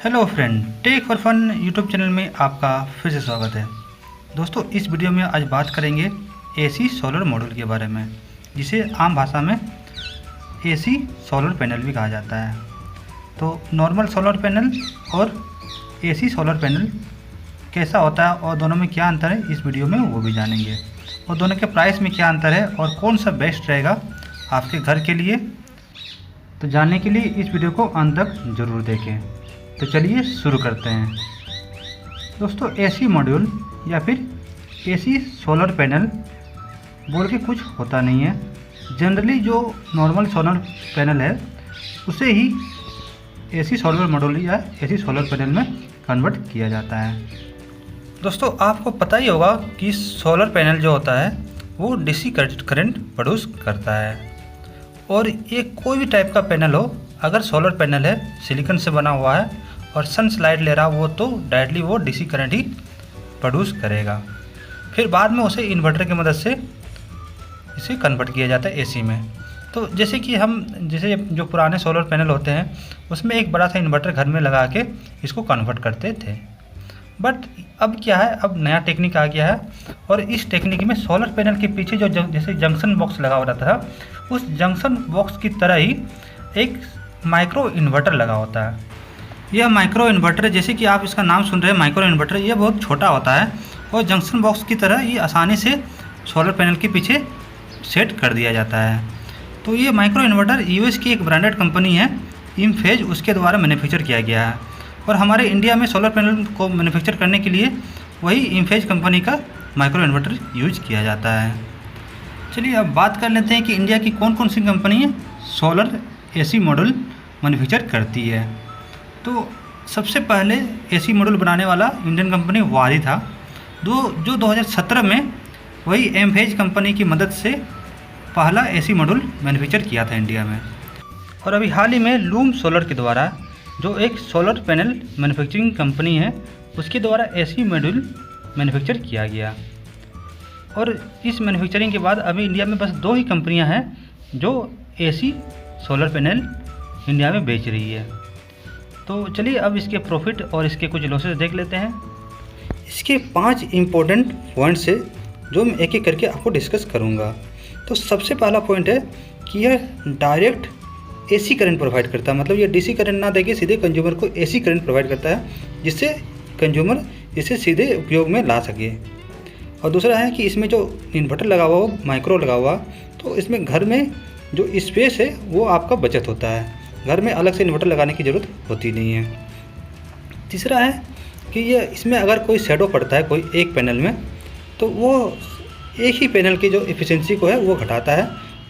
Hello friend, take for fun YouTube channel में आपका फिर से स्वागत है। दोस्तों, इस वीडियो में आज बात करेंगे एसी सोलर मॉड्यूल के बारे में, जिसे आम भाषा में एसी सोलर पैनल भी कहा जाता है। तो नॉर्मल सोलर पैनल और एसी सोलर पैनल कैसा होता है और दोनों में क्या अंतर है, इस वीडियो में वो भी जानेंगे। और दोनों के प्राइस में क्या अंतर है और कौन सा बेस्ट रहेगा आपके घर के लिए, तो जानने के लिए इस वीडियो को अंत तक ज़रूर देखें। तो चलिए शुरू करते हैं। दोस्तों, एसी मॉड्यूल या फिर एसी सोलर पैनल बोल के कुछ होता नहीं है। जनरली जो नॉर्मल सोलर पैनल है उसे ही एसी सोलर मॉड्यूल या एसी सोलर पैनल में कन्वर्ट किया जाता है। दोस्तों, आपको पता ही होगा कि सोलर पैनल जो होता है वो डीसी करंट प्रोड्यूस करता है। और ये कोई भी टाइप का पैनल हो, अगर सोलर पैनल है, सिलिकॉन से बना हुआ है और सनलाइट ले रहा वो, तो डायरेक्टली वो डीसी करंट ही प्रोड्यूस करेगा। फिर बाद में उसे इन्वर्टर की मदद से इसे कन्वर्ट किया जाता है एसी में। तो जैसे जो पुराने सोलर पैनल होते हैं उसमें एक बड़ा सा इन्वर्टर घर में लगा के इसको कन्वर्ट करते थे। बट अब क्या है, अब नया टेक्निक आ गया है और इस टेक्निक में सोलर पैनल के पीछे जो जैसे जंक्शन बॉक्स लगा हुआ रहता था, उस जंक्शन बॉक्स की तरह ही एक माइक्रो इन्वर्टर लगा होता है। यह माइक्रो इन्वर्टर, जैसे कि आप इसका नाम सुन रहे हैं माइक्रो इन्वर्टर, यह बहुत छोटा होता है और जंक्शन बॉक्स की तरह ये आसानी से सोलर पैनल के पीछे सेट कर दिया जाता है। तो ये माइक्रो इन्वर्टर यूएस की एक ब्रांडेड कंपनी है इमफेज, उसके द्वारा मैन्युफैक्चर किया गया है। और हमारे इंडिया में सोलर पैनल को मैन्युफैक्चर करने के लिए वही इमफेज कंपनी का माइक्रो इन्वर्टर यूज किया जाता है। चलिए अब बात कर लेते हैं कि इंडिया की कौन कौन सी company solar AC module manufacture करती है। तो सबसे पहले एसी मॉड्यूल बनाने वाला इंडियन कंपनी वारी था, जो 2017 में वही एमफेज कंपनी की मदद से पहला एसी मॉड्यूल मैन्युफैक्चर किया था इंडिया में। और अभी हाल ही में लूम सोलर के द्वारा, जो एक सोलर पैनल मैन्युफैक्चरिंग कंपनी है, उसके द्वारा एसी मॉड्यूल मैन्युफैक्चर किया गया। और इस मैन्युफैक्चरिंग के बाद अभी इंडिया में बस 2 ही कंपनियां हैं जो एसी सोलर पैनल इंडिया में बेच रही है। तो चलिए अब इसके प्रॉफिट और इसके कुछ लॉसेस देख लेते हैं। इसके 5 इम्पोर्टेंट पॉइंट्स है जो मैं एक एक करके आपको डिस्कस करूंगा। तो सबसे पहला पॉइंट है कि यह डायरेक्ट एसी करंट प्रोवाइड करता है, मतलब ये डीसी करंट ना देके सीधे कंज्यूमर को एसी करंट प्रोवाइड करता है, जिससे कंज्यूमर इसे सीधे उपयोग में ला सके। और दूसरा है कि इसमें जो इन्वर्टर लगा हुआ हो, माइक्रो लगा हुआ, तो इसमें घर में जो स्पेस है वो आपका बचत होता है, घर में अलग से इन्वर्टर लगाने की ज़रूरत होती नहीं है। तीसरा है कि ये इसमें अगर कोई शैडो पड़ता है कोई एक पैनल में, तो वो एक ही पैनल की जो एफिशिएंसी को है वो घटाता है,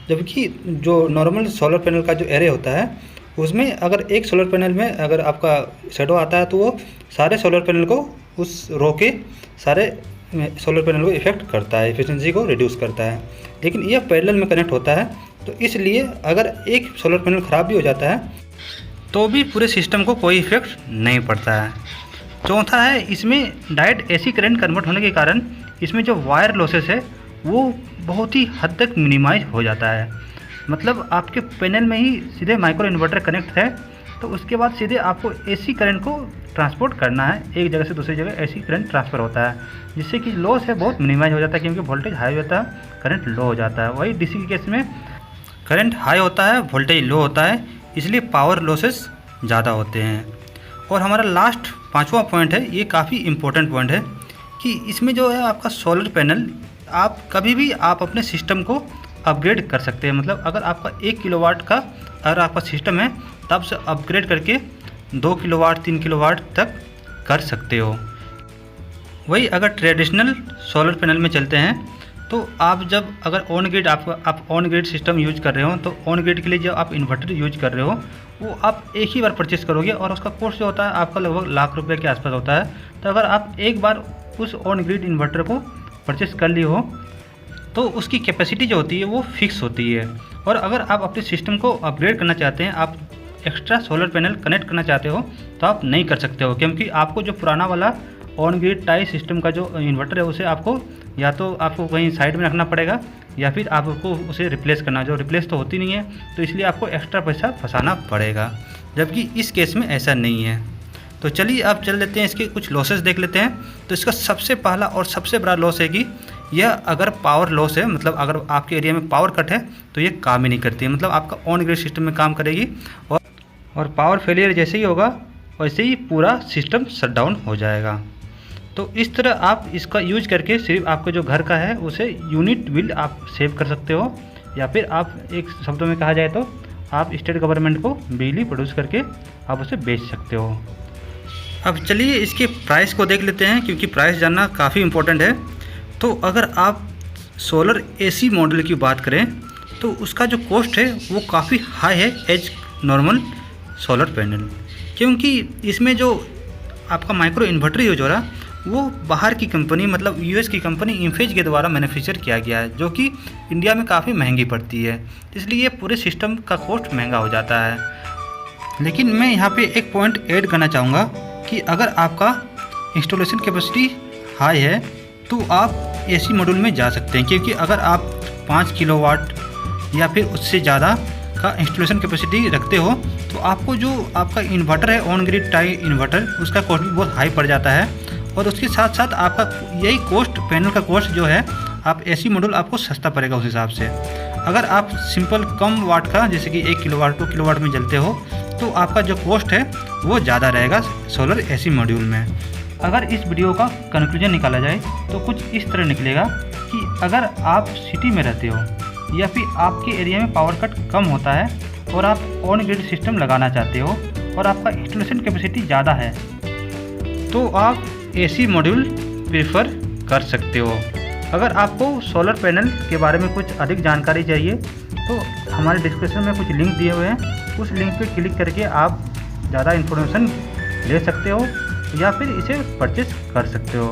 जबकि जो नॉर्मल सोलर पैनल का जो एरे होता है उसमें अगर एक सोलर पैनल में अगर आपका शैडो आता है तो वो सारे सोलर पैनल को उस रो के सारे सोलर पैनल को इफेक्ट करता है, एफिशिएंसी को रिड्यूस करता है। लेकिन यह पैरेलल में कनेक्ट होता है, तो इसलिए अगर एक सोलर पैनल ख़राब भी हो जाता है तो भी पूरे सिस्टम को कोई इफेक्ट नहीं पड़ता है। चौथा है, इसमें डायरेक्ट एसी करंट कन्वर्ट होने के कारण इसमें जो वायर लॉसेस है वो बहुत ही हद तक मिनिमाइज हो जाता है। मतलब आपके पैनल में ही सीधे माइक्रो इन्वर्टर कनेक्ट है, तो उसके बाद सीधे आपको एसी करंट को ट्रांसपोर्ट करना है, एक जगह से दूसरी जगह एसी करंट ट्रांसफ़र होता है, जिससे कि लॉस है बहुत मिनिमाइज हो जाता है, क्योंकि वोल्टेज हाई होता है, करंट लो हो जाता है। वही डीसी के केस में करंट हाई होता है, वोल्टेज लो होता है, इसलिए पावर लॉसेस ज़्यादा होते हैं। और हमारा लास्ट 5वां पॉइंट है, ये काफ़ी इम्पोर्टेंट पॉइंट है कि इसमें जो है आपका सोलर पैनल, आप कभी भी आप अपने सिस्टम को अपग्रेड कर सकते हैं। मतलब अगर आपका 1 किलोवाट का अगर आपका सिस्टम है, तब से अपग्रेड करके 2 किलोवाट 3 किलोवाट तक कर सकते हो। वही अगर ट्रेडिशनल सोलर पैनल में चलते हैं तो आप जब अगर ऑन ग्रिड आप ऑन ग्रिड सिस्टम यूज कर रहे हो, तो ऑन ग्रिड के लिए जो आप इन्वर्टर यूज कर रहे हो वो आप एक ही बार परचेस करोगे और उसका कॉस्ट जो होता है आपका लगभग ₹1,00,000 के आसपास होता है। तो अगर आप एक बार उस ऑन ग्रिड इन्वर्टर को परचेस कर लिए हो तो उसकी कैपेसिटी जो होती है वो फिक्स होती है। और अगर आप अपने सिस्टम को अपग्रेड करना चाहते हैं, आप एक्स्ट्रा सोलर पैनल कनेक्ट करना चाहते हो, तो आप नहीं कर सकते हो, क्योंकि आपको जो पुराना वाला ऑन ग्रिड टाई सिस्टम का जो इन्वर्टर है उसे आपको या तो आपको कहीं साइड में रखना पड़ेगा या फिर आपको उसे रिप्लेस करना, जो रिप्लेस तो होती नहीं है, तो इसलिए आपको एक्स्ट्रा पैसा फंसाना पड़ेगा, जबकि इस केस में ऐसा नहीं है। तो चलिए अब चल लेते हैं, इसके कुछ लॉसेस देख लेते हैं। तो इसका सबसे पहला और सबसे बड़ा लॉस है कि यह अगर पावर लॉस है, मतलब अगर आपके एरिया में पावर कट है तो ये काम ही नहीं करती है, मतलब आपका ऑन ग्रिड सिस्टम में काम करेगी और पावर फेलियर जैसे ही होगा वैसे ही पूरा सिस्टम शट डाउन हो जाएगा। तो इस तरह आप इसका यूज करके सिर्फ आपका जो घर का है उसे यूनिट बिल आप सेव कर सकते हो, या फिर आप एक शब्दों में कहा जाए तो आप स्टेट गवर्नमेंट को बिजली प्रोड्यूस करके आप उसे बेच सकते हो। अब चलिए इसके प्राइस को देख लेते हैं, क्योंकि प्राइस जानना काफ़ी इम्पोर्टेंट है। तो अगर आप सोलर एसी मॉडल की बात करें तो उसका जो कॉस्ट है वो काफ़ी हाई है एज नॉर्मल सोलर पैनल, क्योंकि इसमें जो आपका माइक्रो इन्वर्टर यूज हो रहा वो बाहर की कंपनी, मतलब यूएस की कंपनी इम्फेज के द्वारा मैन्युफैक्चर किया गया है, जो कि इंडिया में काफ़ी महंगी पड़ती है, इसलिए पूरे सिस्टम का कॉस्ट महंगा हो जाता है। लेकिन मैं यहाँ पे एक पॉइंट ऐड करना चाहूँगा कि अगर आपका इंस्टॉलेशन कैपेसिटी हाई है तो आप एसी मॉड्यूल में जा सकते हैं, क्योंकि अगर आप 5 किलोवाट या फिर उससे ज़्यादा का इंस्टॉलेशन कैपेसिटी रखते हो तो आपको जो आपका इन्वर्टर है ऑन ग्रिड टाइप इन्वर्टर, उसका कॉस्ट भी बहुत हाई पड़ जाता है। और उसके साथ साथ आपका यही कॉस्ट, पैनल का कॉस्ट जो है, आप एसी मॉड्यूल आपको सस्ता पड़ेगा उस हिसाब से। अगर आप सिंपल कम वाट का जैसे कि 1 किलोवाट 2 किलोवाट में जलते हो तो आपका जो कॉस्ट है वो ज़्यादा रहेगा सोलर एसी मॉड्यूल में। अगर इस वीडियो का कंक्लूजन निकाला जाए तो कुछ इस तरह निकलेगा कि अगर आप सिटी में रहते हो या फिर आपके एरिया में पावर कट कम होता है और आप ऑन ग्रिड सिस्टम लगाना चाहते हो और आपका इंस्टॉलेशन कैपेसिटी ज़्यादा है तो आप एसी मॉड्यूल प्रेफर कर सकते हो। अगर आपको सोलर पैनल के बारे में कुछ अधिक जानकारी चाहिए तो हमारे डिस्क्रिप्शन में कुछ लिंक दिए हुए हैं, उस लिंक पे क्लिक करके आप ज़्यादा इन्फॉर्मेशन ले सकते हो या फिर इसे परचेस कर सकते हो।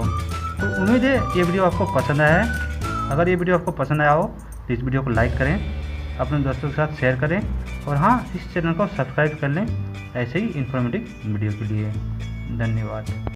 तो उम्मीद है ये वीडियो आपको पसंद आया है। अगर ये वीडियो आपको पसंद आया हो तो इस वीडियो को लाइक करें, अपने दोस्तों के साथ शेयर करें और हाँ, इस चैनल को सब्सक्राइब कर लें ऐसे ही इन्फॉर्मेटिव वीडियो के लिए। धन्यवाद।